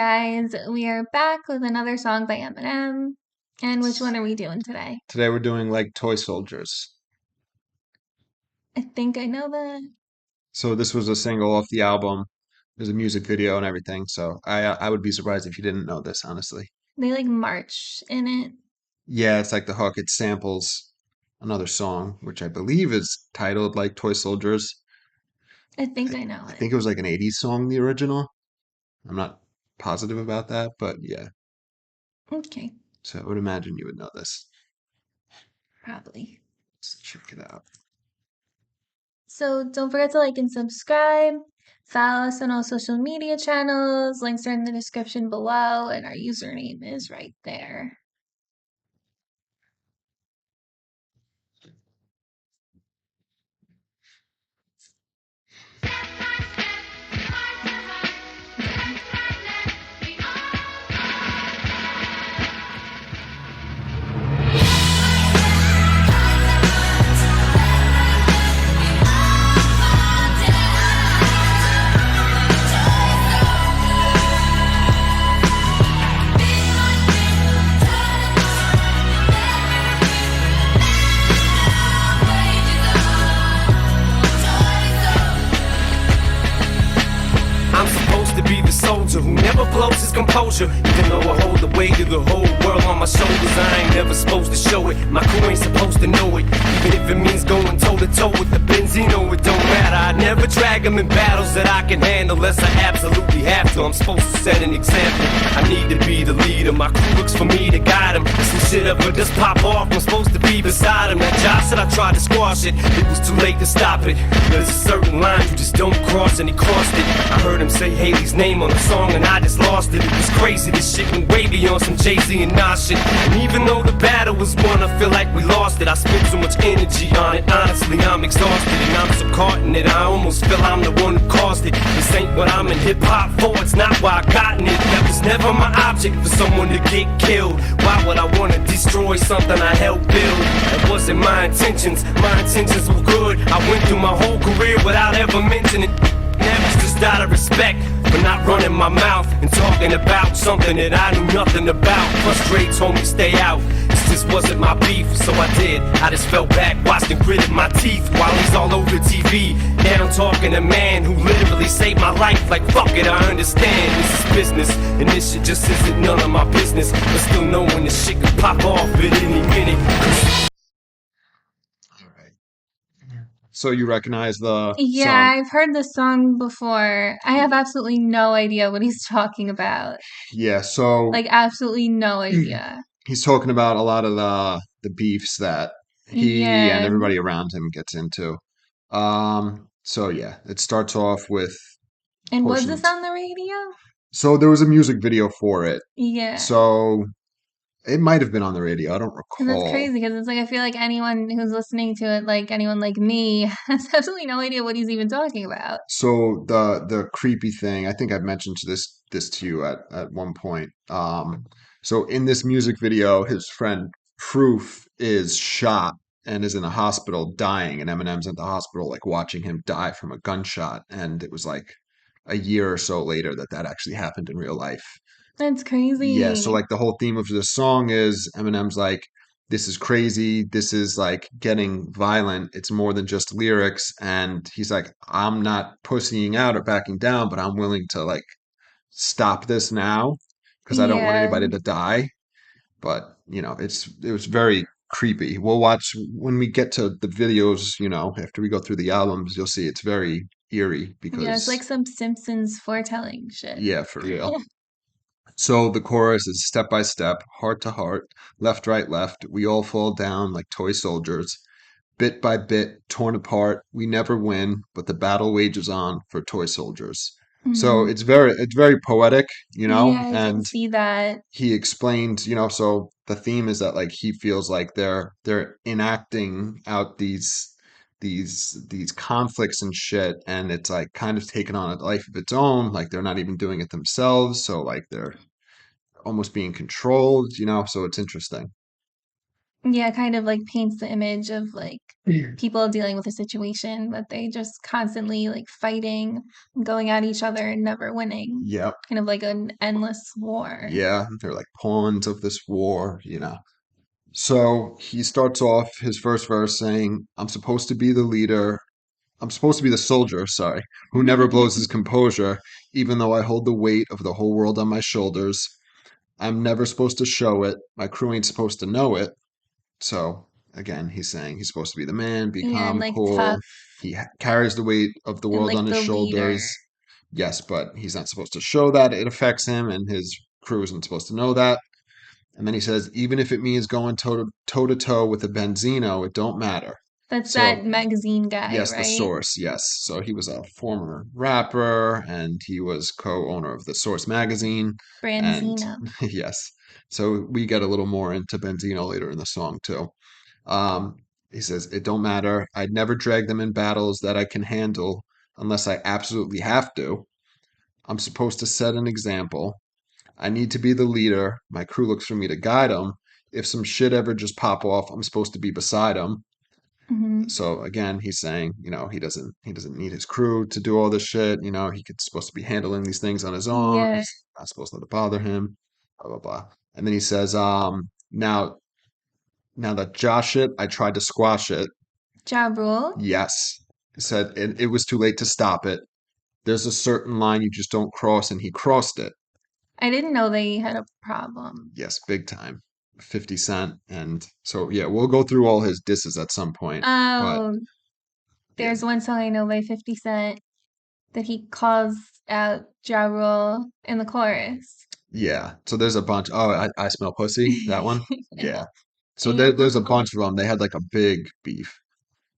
guys. We are back with another song by Eminem. And which one are we doing today? Today we're doing like Toy Soldiers. I think I know that. So this was a single off the album. There's a music video and everything. So I would be surprised if you didn't know this, honestly. They like march in it. Yeah, it's like the hook. It samples another song, which I believe is titled like Toy Soldiers. I think I, I know I it. think it was like an 80s song, the original. I'm not positive about that, but yeah. Okay, So I would imagine you would know this. probably. Let's check it out. So don't forget to like and subscribe. Follow us on all social media channels. Links are in the description below, and our username is right there. I'm supposed to be the soldier who never blows his composure. Even though I hold the weight of the whole world on my shoulders, I ain't never supposed to show it. My crew ain't supposed to know it. Even if it means going toe to toe with the Benzino, it don't matter. I never drag them in battles that I can handle unless I absolutely have to. I'm supposed to set an example. I need to be the leader. My crew looks for me to guide them. If some shit ever just pop off, I'm supposed to be beside him. That Josh said I tried to squash it. It was too late to stop it. There's a certain line you just don't cross, and he crossed it. I heard him say Haley's name on the song and I just lost it. It was crazy, this shit went way beyond some Jay-Z and Nas shit. And even though the battle was won, I feel like we lost it. I spent so much energy on it, honestly I'm exhausted. And I'm so caught in it, I almost feel I'm the one who caused it. This ain't what I'm in hip-hop for, it's not why I gotten it. That was never my object, for someone to get killed. Why would I wanna destroy something I helped build? That wasn't my intentions were good. I went through my whole career without ever mentioning it. Now it's just out of respect for not running my mouth and talking about something that I knew nothing about. Frustrate told me stay out. This just wasn't my beef, so I did. I just fell back, watched and gritted my teeth while he's all over TV. Now I'm talking to a man who literally saved my life. Like fuck it, I understand this is business, and this shit just isn't none of my business. But still know when this shit could pop off at any minute. So you recognize the Yeah, song? I've heard this song before. I have absolutely no idea what he's talking about. Yeah, so Like, absolutely no idea. he's talking about a lot of the beefs that he and Yeah. everybody around him gets into. So yeah, it starts off with And was this portions. on the radio? So there was a music video for it. Yeah. So it might have been on the radio. I don't And that's recall. crazy because it's like I feel like anyone who's listening to it, like anyone like me, has absolutely no idea what he's even talking about. So the creepy thing, I think I've mentioned this to you at one point. So in this music video, his friend Proof is shot and is in a hospital dying, and Eminem's at the hospital like watching him die from a gunshot, and it was like a year or so later that that actually happened in real life. That's Yeah, so crazy. like the whole theme of this song is Eminem's like, this is crazy, this is like getting violent, it's more than just lyrics, and he's like, I'm not pussying out or backing down, but I'm willing to like stop this now because I don't want Yeah. anybody to die. But it was very creepy. We'll watch when we get to the videos, after we go through the albums, you'll see it's very eerie Yeah, it's like because some Simpsons foretelling shit. yeah, for real. So the chorus is step by step, heart to heart, left, right, left. We all fall down like toy soldiers. Bit by bit, torn apart. We never win, but the battle wages on for toy soldiers. So Hmm. it's very poetic, Yeah, I can and see that. he explained, so the theme is that like he feels like they're enacting out these conflicts and shit, and it's like kind of taken on a life of its own, like they're not even doing it themselves, so like they're almost being controlled, so it's interesting. Yeah, kind of like paints the image of like people dealing with a situation that they just constantly like fighting, going at each other and never winning. Yep. Kind of like an endless war. Yeah, they're like pawns of this war, you know. So he starts off his first verse saying, I'm supposed to be the leader. I'm supposed to be the soldier, sorry, who never blows his composure, even though I hold the weight of the whole world on my shoulders. I'm never supposed to show it. My crew ain't supposed to know it. So again, he's saying he's supposed to be the man, be Yeah, and calm, like cool. tough Carries the weight of the and world on like his the leader. shoulders. Yes, but he's not supposed to show that. It affects him, and his crew isn't supposed to know that. And then he says, even if it means going toe to toe with a Benzino, it don't matter. That's that So, magazine guy, yes, the right? Source, yes. So he was a former rapper, and he was co-owner of the Source magazine. And Branzino. yes, so we get a little more into Benzino later in the song too. Um, he says, it don't matter. I'd never drag them in battles that I can handle unless I absolutely have to. I'm supposed to set an example. I need to be the leader. My crew looks for me to guide them. If some shit ever just pop off, I'm supposed to be beside them. Hmm. So again, he's saying, he doesn't need his crew to do all this shit. He could supposed to be handling these things on his own. Yeah. It's not supposed to let it bother him. Blah blah blah. And then he says, now that Josh it, I tried to squash it. Ja Rule. Yes. He said it was too late to stop it. There's a certain line you just don't cross, and he crossed it. I didn't know they had a problem. Yes, big time. 50 Cent. And so, yeah, we'll go through all his disses at some point. But Oh, yeah, there's one song I know by 50 Cent that he calls out Ja Rule in the chorus. yeah. So there's a bunch. Oh, I smell pussy. That one. Yeah. Yeah. So there's a bunch of them. They had like a big beef.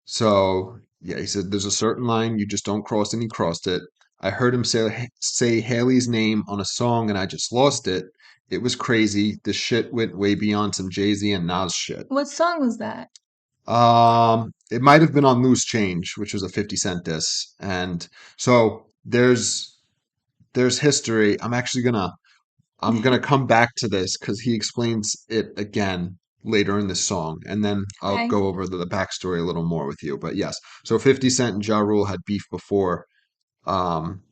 So yeah, he said there's a certain line you just don't cross, and he crossed it. I heard him say Haley's name on a song, and I just lost it. It was crazy. The shit went way beyond some Jay-Z and Nas shit. What song was that? It might have been on Loose Change, which was a 50 Cent diss. And so there's history. I'm gonna come back to this because he explains it again later in the song, and then I'll Okay. go over the backstory a little more with you. But yes, so 50 Cent and Ja Rule had beef before, um,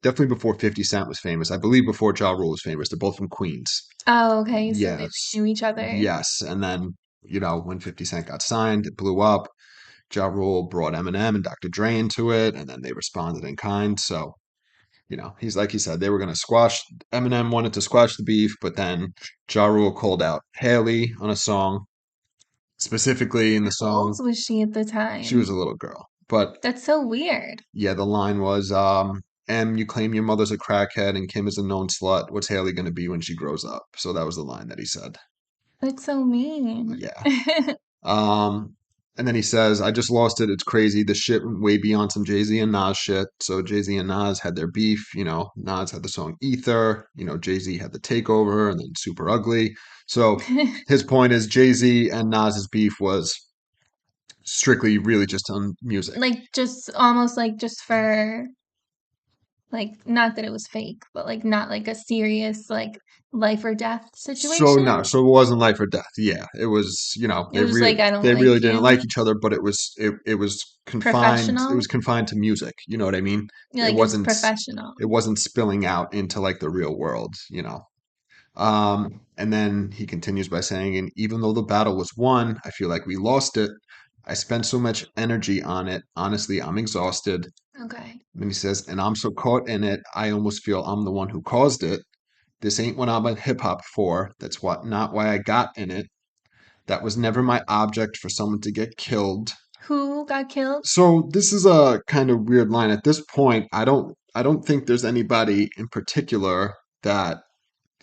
definitely before 50 Cent was famous. I believe before Ja Rule was famous. They're both from Queens. Oh, okay. So they Yes, knew each other. yes, and then when 50 Cent got signed, it blew up. Ja Rule brought Eminem and Dr. Dre into it, and then they responded in kind. So he's like he said, they were going to squash. Eminem wanted to squash the beef, but then Ja Rule called out Haley on a song, specifically in the How old song. was she at the She was time? a little girl, but That's so weird. yeah, the line was, "M, you claim your mother's a crackhead and Kim is a known slut. What's Haley going to be when she grows up?" So that was the line that he said. That's so mean. Yeah. Um, and then he says, I just lost it. It's crazy. The shit went way beyond some Jay-Z and Nas shit. So Jay-Z and Nas had their beef. Nas had the song Ether. Jay-Z had the takeover and then Super Ugly. So his point is Jay-Z and Nas's beef was strictly really just on music. Like just almost like just for like not that it was fake, but like not like a serious like life or death So no, situation. so it wasn't life or death. Yeah, it was. It was just like I don't They like really didn't you. like each other, but it was confined. It Professional. was confined to music. You know what I mean? Yeah, It like it's wasn't professional. it wasn't spilling out into like the real world. And then he continues by saying, and even though the battle was won, I feel like we lost it. I spent so much energy on it. Honestly, I'm exhausted. Okay. And he says, and I'm so caught in it, I almost feel I'm the one who caused it. This ain't what I'm in hip hop for. That's what not why I got in it. That was never my object for someone to get killed. Who got killed? So this is a kind of weird line. At this point, I don't think there's anybody in particular that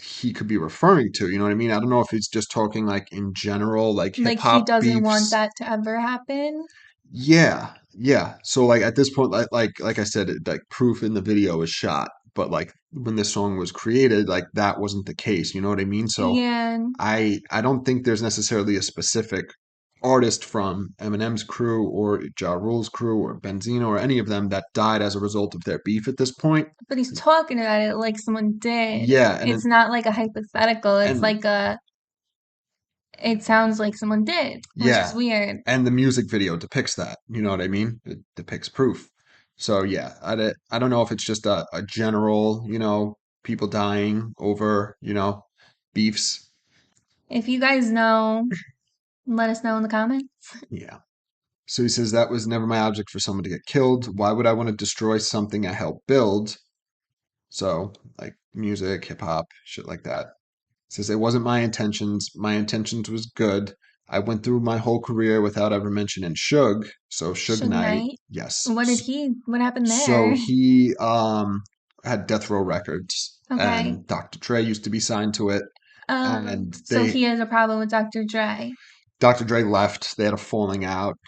he could be referring to. You know what I mean? I don't know if he's just talking like in general, like hip Like he hop doesn't want beefs. that to ever happen. Yeah, yeah. So like at this point, like I said, like proof in the video is shot, but like when this song was created, like that wasn't the case. You know what I mean? So Yeah. I don't think there's necessarily a specific artist from Eminem's crew or Ja Rule's crew or Benzino or any of them that died as a result of their beef at this point. But he's talking about it like someone did. Yeah, It's not like a hypothetical. It's and like a It sounds like someone did, which Yeah. is weird. And the music video depicts that. You know what I mean? It depicts proof. So yeah, I don't know if it's just a general, people dying over, beefs. If you guys know, let us know in the comments. Yeah. So he says that was never my object for someone to get killed. Why would I want to destroy something I helped build? So like music, hip hop, shit like that. Says it wasn't my intentions. My intentions was good. I went through my whole career without ever mentioning Suge. So Suge Suge Knight, Knight. yes. What happened So there? he had Death Row Records, Okay. and Dr. Dre used to be signed to it. And So he has a problem with Dr. Dre. Dr. Dre left. They had a falling out.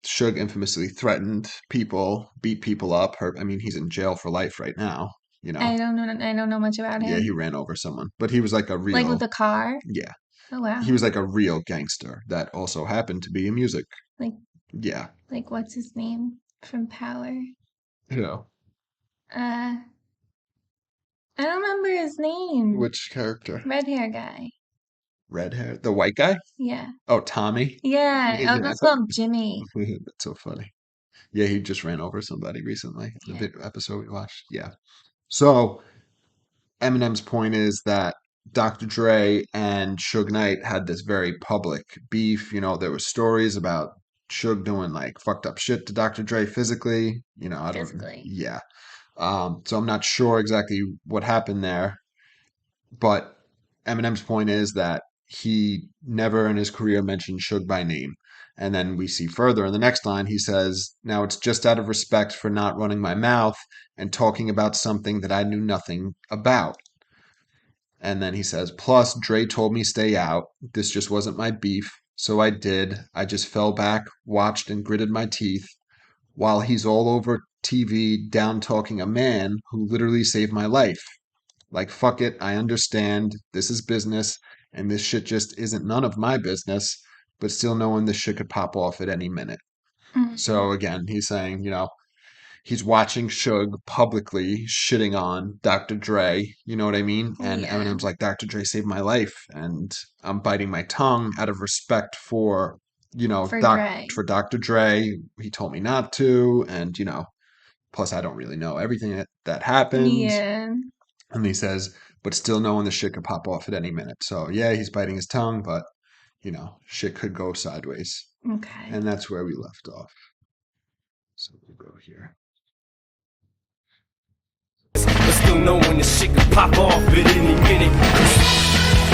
Suge infamously threatened people, beat people up. Hurt. I mean, he's in jail for life right now. I don't know much about Yeah, him. he ran over someone, but he was like a Like real, with a car? yeah, Oh wow. he was like a real gangster that also happened to be in music. Like Yeah. like what's his name from Power? Yeah. I don't remember his name. Which character? Red hair guy. Red hair? The white guy? Yeah. Oh, Tommy? Yeah. Yeah, Oh, I let's thought- call him Jimmy. That's so funny. Yeah, he just ran over somebody recently in Yeah. the episode we watched. Yeah. So Eminem's point is that Dr. Dre and Suge Knight had this very public beef. There were stories about Suge doing like fucked up shit to Dr. Dre physically. I don't. Physically. Yeah. So I'm not sure exactly what happened there, but Eminem's point is that he never in his career mentioned Suge by name. And then we see further in the next line, he says, now it's just out of respect for not running my mouth and talking about something that I knew nothing about. And then he says, plus Dre told me stay out. This just wasn't my beef. So I did. I just fell back, watched, and gritted my teeth while he's all over TV down talking a man who literally saved my life. Like, fuck it, I understand. This is business, and this shit just isn't none of my business, but still knowing this shit could pop off at any minute. Mhm. So again, he's saying, he's watching Suge publicly shitting on Dr. Dre, you know what I mean? And Yeah. Eminem's like, Dr. Dre saved my life, and I'm biting my tongue out of respect for, For Dre. for Dr. Dre. He told me not to, and, plus I don't really know everything that happened. Yeah. And he says, but still knowing the shit could pop off at any minute. So yeah, he's biting his tongue, but shit could go sideways. Okay. And that's where we left off. So we'll go here. But still knowing the shit could pop off at any minute.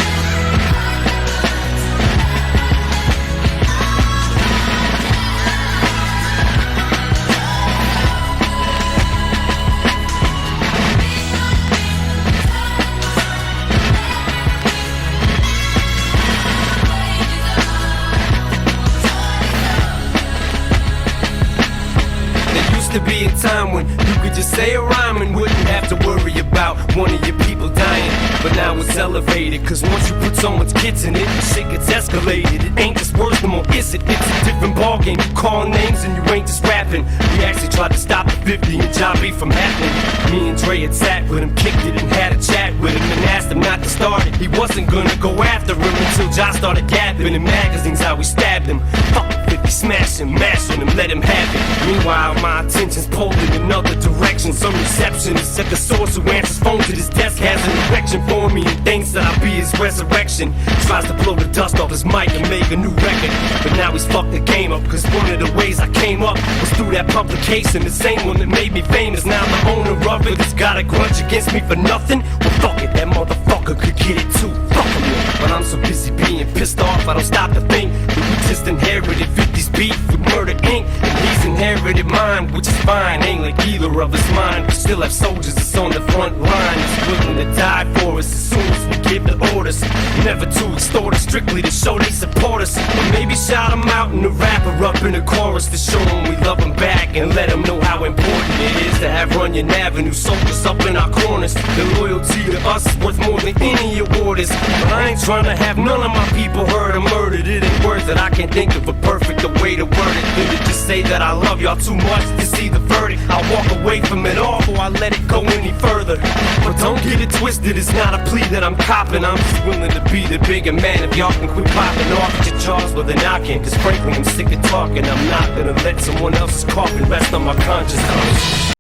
To be a time when you could just say a rhyme and wouldn't have to worry about one of your people dying. But now it's elevated, cause once you put someone's kids in it, shit gets escalated. It ain't just words no more, is it? It's a different ballgame. You call names and you ain't just rapping. We actually tried to stop the 50 and John B from happening. Me and Dre had sat with him, kicked it and had a chat with him and asked him not to start it. He wasn't gonna go after him until John started gabbing in magazines how we stabbed him. Fuck 50, smash him, mash on him, let him have it. Meanwhile, my attention's pulled in another direction. Some receptionist at the source who answers phone to this desk has an erection for me and thinks that I'll be his resurrection. Tries to blow the dust off his mic and make a new record, but now he's fucked the game up, cause one of the ways I came up was through that publication. The same one that made me famous, now I'm the owner of it. It's got a grudge against me for nothing. Well fuck it, that motherfucker could get it too. Fuck him, but I'm so busy being pissed off I don't stop to think that we just inherited 50's beef with Murder Inc. And he's inherited mine, which is fine. Ain't like either of us mine. We still have soldiers that's on the front line, that's willing to die for us as soon as we give the orders. Never to extort us, strictly to show they support us. Or maybe shout them out in the rapper up in the chorus to show them we love them back and let them know how important it is to have Runyon Avenue soldiers up in our corners. Their loyalty to us is worth more than any award this. But I ain't trying to have none of my people hurt or murdered. It ain't words that I can't think of a perfect way to word it. Than to just say that I love y'all too much to see the verdict. I'll walk away from it all before I let it go any further. But don't get it twisted, it's not a plea that I'm copping. I'm just willing to be the bigger man if y'all can quit popping off at your jaws with a knocking. Cause frankly, I'm sick of talking. I'm not gonna let someone else's coffin rest on my conscience.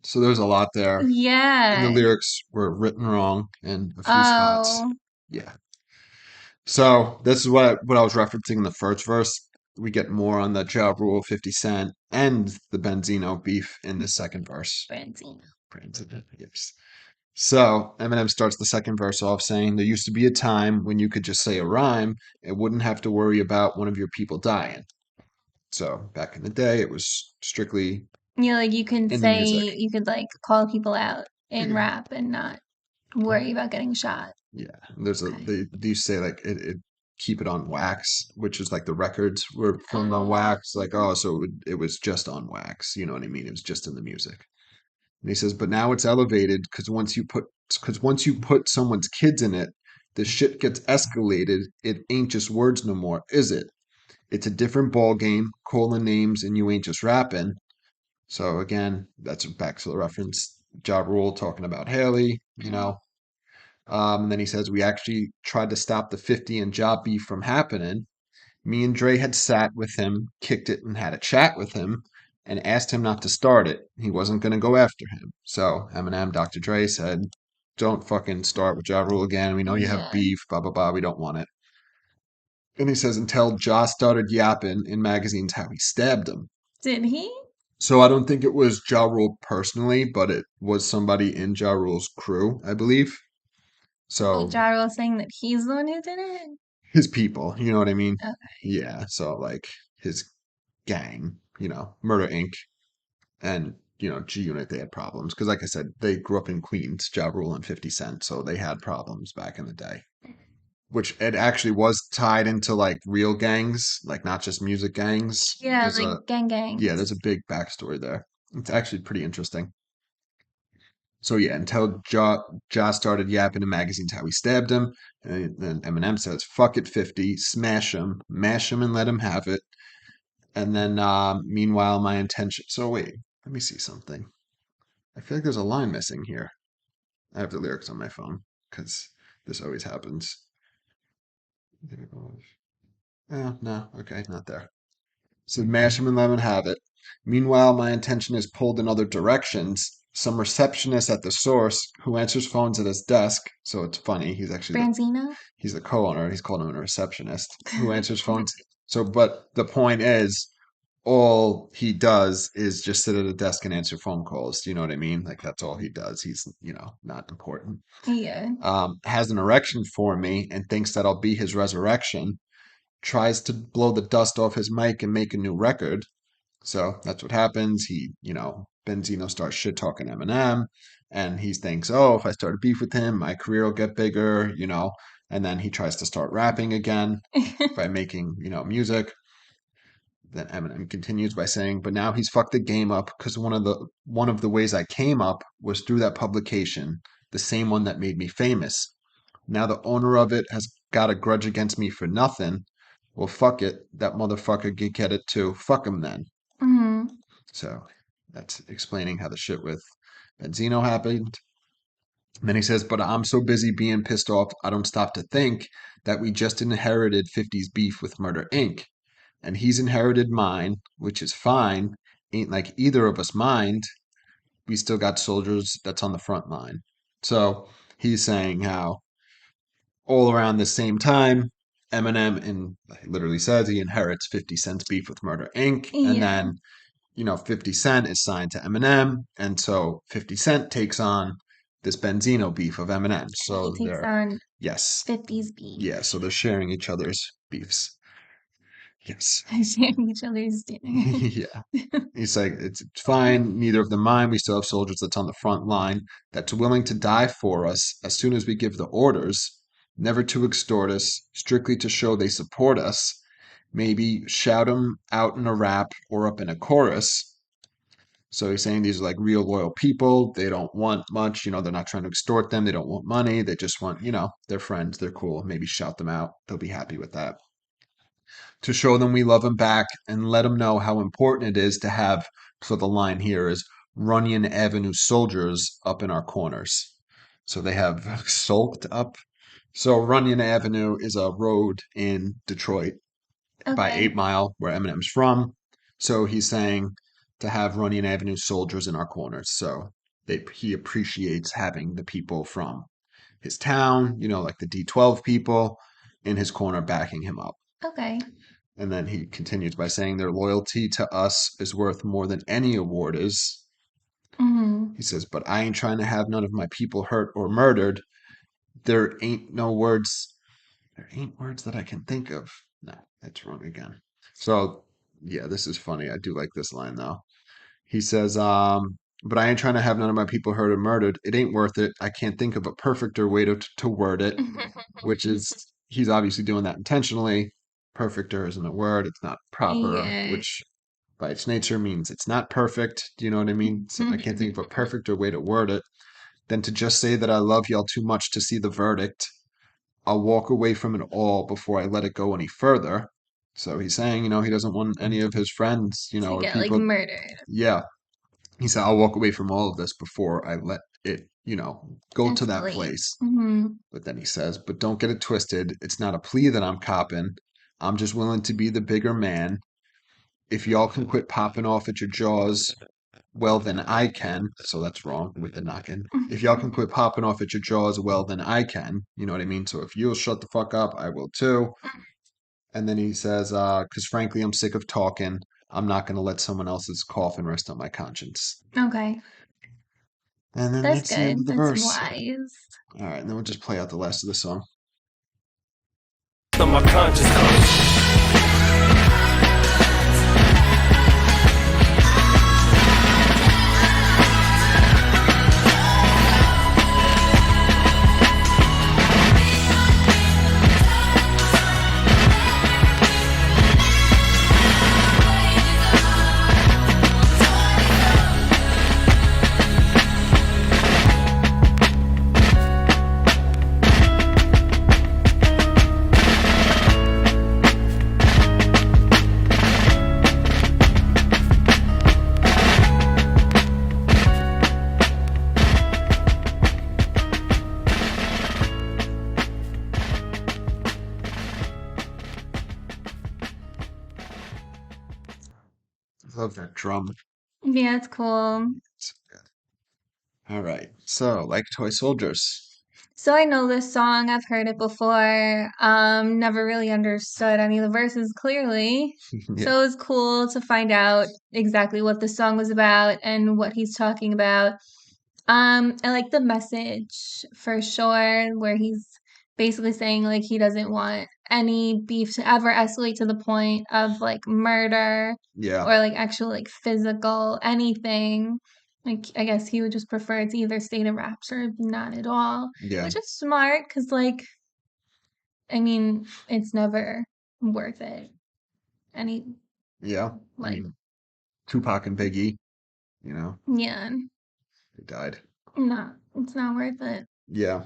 So there's a lot there. And the Yeah. lyrics were written wrong in a few spots. Oh, Yeah. So this is what I was referencing in the first verse. We get more on the Ja Rule, 50 Cent, and the Benzino beef in the second verse. Branzino. Yes. So Eminem starts the second verse off saying, "There used to be a time when you could just say a rhyme and wouldn't have to worry about one of your people dying." So back in the day, it was strictly Yeah, like you can in the say, music. you could like call people out in rap and not worry about getting shot. Yeah, there's a Okay. they used to say like it keep it on wax, which is like the records were filmed on wax. Like so it was just on wax. You know what I mean? It was just in the music. And he says, but now it's elevated because once you put someone's kids in it, the shit gets escalated. It ain't just words no more, is it? It's a different ball game, calling names, and you ain't just rapping. So again, that's back to the reference. Ja Rule talking about Haley, you know. And then he says, we actually tried to stop the 50 and Ja beef from happening. Me and Dre had sat with him, kicked it, and had a chat with him, and asked him not to start it. He wasn't going to go after him. So Eminem, Dr. Dre said, don't fucking start with Ja Rule again. We know you have Yeah. beef, blah, blah, blah. We don't want it. And he says, until Ja started yapping in magazines how he stabbed him. Did he? So I don't think it was Ja Rule personally, but it was somebody in Ja Rule's crew, I believe. So Ja Rule saying that he's the one who did it? his people, you know what I mean? Okay. Yeah, so like his gang, Murder Inc. and G Unit, they had problems because, like I said, they grew up in Queens, Ja Rule and 50 Cent, so they had problems back in the day. Which it actually was tied into like real gangs, like not just music gangs. Yeah, There's like a gang. there's a big backstory there. It's actually pretty interesting. So yeah, until Ja started yapping in magazines how he stabbed him, and then Eminem says, "Fuck it, 50, smash him, mash him, and let him have it." And then, meanwhile, my intention. So wait, let me see something. I feel like there's a line missing here. I have the lyrics on my phone because this always happens. Oh, no, okay, not there. So mash 'em and let 'em have it. Meanwhile, my intention is pulled in other directions. Some receptionist at the source who answers phones at his desk. So it's funny. Branzino? He's the co-owner. He's calling him a receptionist who answers phones. So, but the point is, all he does is just sit at a desk and answer phone calls. Do you know what I mean? Like that's all he does. He's, not important. Yeah. Has an erection for me and thinks that I'll be his resurrection. Tries to blow the dust off his mic and make a new record. So that's what happens. He, Benzino starts shit talking Eminem, and he thinks, oh, if I start a beef with him, my career will get bigger, And then he tries to start rapping again by making, music. Then Eminem continues by saying, but now he's fucked the game up because one of the ways I came up was through that publication, the same one that made me famous. Now the owner of it has got a grudge against me for nothing. Well, fuck it. That motherfucker could get it too. Fuck him then. Hmm. So that's explaining how the shit with Benzino happened. And then he says, but I'm so busy being pissed off, I don't stop to think that we just inherited 50's beef with Murder Inc. And he's inherited mine, which is fine. Ain't like either of us mind. We still got soldiers that's on the front line. So he's saying how all around the same time, Eminem literally says he inherits 50 Cent's beef with Murder Inc. And Yeah. then 50 Cent is signed to Eminem, and so 50 Cent takes on this Benzino beef of Eminem. He So takes on yes, 50's beef. yeah, so they're sharing each other's beefs. Yes. Sharing each other's dinner. Yeah. He's like, it's fine, neither of them mind. We still have soldiers that's on the front line, that's willing to die for us as soon as we give the orders, never to extort us, strictly to show they support us. Maybe shout them out in a rap or up in a chorus. So he's saying these are like real loyal people. They don't want much, they're not trying to extort them. They don't want money. They just want, they're friends. They're cool. Maybe shout them out. They'll be happy with that. To show them we love them back and let them know how important it is to have, so the line here is Runyon Avenue soldiers up in our corners. So they have sulked up. So Runyon Avenue is a road in Detroit by Okay. 8 Mile, where Eminem's from. So he's saying to have Runyon Avenue soldiers in our corners. So he appreciates having the people from his town, like the D12 people in his corner backing him up. Okay. And then he continues by saying their loyalty to us is worth more than any award is. Mm-hmm. He says, but I ain't trying to have none of my people hurt or murdered. There ain't no words. There ain't words that I can think of. No, that's wrong again. So, yeah, this is funny. I do like this line though. He says, but I ain't trying to have none of my people hurt or murdered. It ain't worth it. I can't think of a perfecter way to word it, which is he's obviously doing that intentionally. Perfecter isn't a word. It's not proper, Yeah. which by its nature means it's not perfect. Do you know what I mean? So I can't think of a perfecter way to word it than to just say that I love y'all too much to see the verdict. I'll walk away from it all before I let it go any further. So he's saying, he doesn't want any of his friends, To or get like people. murdered. Yeah. He said, I'll walk away from all of this before I let it, go to that Escalate. place. Mm-hmm. But then he says, but don't get it twisted. It's not a plea that I'm copping. I'm just willing to be the bigger man. If y'all can quit popping off at your jaws, well, then I can. So that's wrong with the knocking. If y'all can quit popping off at your jaws, well, then I can. You know what I mean? So if you'll shut the fuck up, I will too. And then he says, because frankly, I'm sick of talking. I'm not going to let someone else's coffin rest on my conscience. Okay. And then That's that's the end good. of the That's verse. wise. All right, and then we'll just play out the last of the song. On my conscience. Love that drum. Yeah, it's cool. It's good. All right, so like toy soldiers. So I know this song. I've heard it before. Never really understood any of the verses clearly. Yeah, So it was cool to find out exactly what the song was about and what he's talking about. I like the message for sure, where he's basically saying like he doesn't want any beef to ever escalate to the point of like murder yeah, or like actual like physical anything. Like I guess he would just prefer it to either stay to wraps or not at all, yeah, which is smart because like I mean it's never worth it. Any yeah. I like mean, Tupac and Biggie, yeah, they died. it's not worth it. Yeah,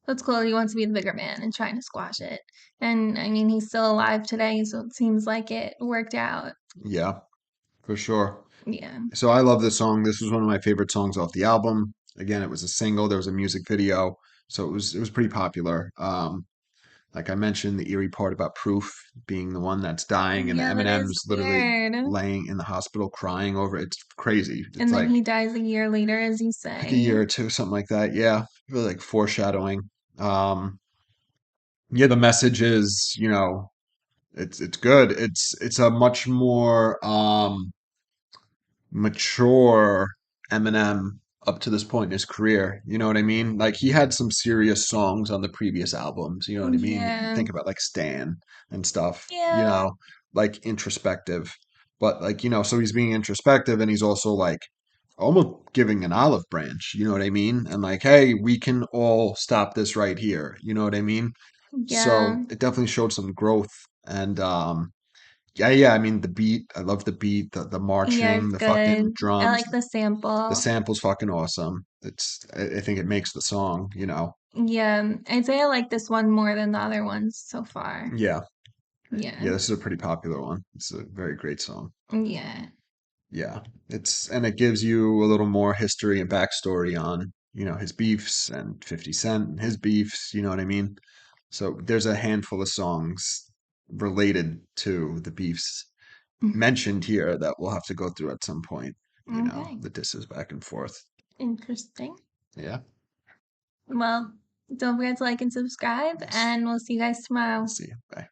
That's cool. He wants to be the bigger man and trying to squash it. And I mean, he's still alive today, so it seems like it worked out. yeah, for sure. Yeah. So I love this song. This was one of my favorite songs off the album. Again, it was a single. There was a music video, so it was pretty popular. Like I mentioned, the eerie part about Proof being the one that's dying, and Yeah, that is Eminem's literally weird. laying in the hospital crying over it. It's crazy. It's And then like he dies a year later, as you a say. year or two, something like that. Yeah, really like foreshadowing. Um, yeah, the message is, it's good. It's a much more mature Eminem up to this point in his career. You know what I mean? Like he had some serious songs on the previous albums. You know what I mean? You Yeah. think about like Stan and stuff. Yeah. Like introspective. But like so he's being introspective and he's also like almost giving an olive branch. You know what I mean? And like, hey, we can all stop this right here. You know what I mean? Yeah. So it definitely showed some growth and Yeah. I mean, the beat. I love the beat. The Yeah, marching. it's The fucking good. I drums. like the The sample. sample's fucking awesome. I think it makes the song. Yeah, I'd say I like this one more than the other ones so far. Yeah. Yeah. Yeah. This is a pretty popular one. It's a very great song. Yeah. Yeah, and it gives you a little more history and backstory on, his beefs and 50 Cent and his beefs, you know what I mean? So there's a handful of songs related to the beefs mentioned here that we'll have to go through at some point, Okay. the disses back and forth. Interesting. Yeah. Well, don't forget to like and subscribe, Yes. and we'll see you guys tomorrow. See you. Bye.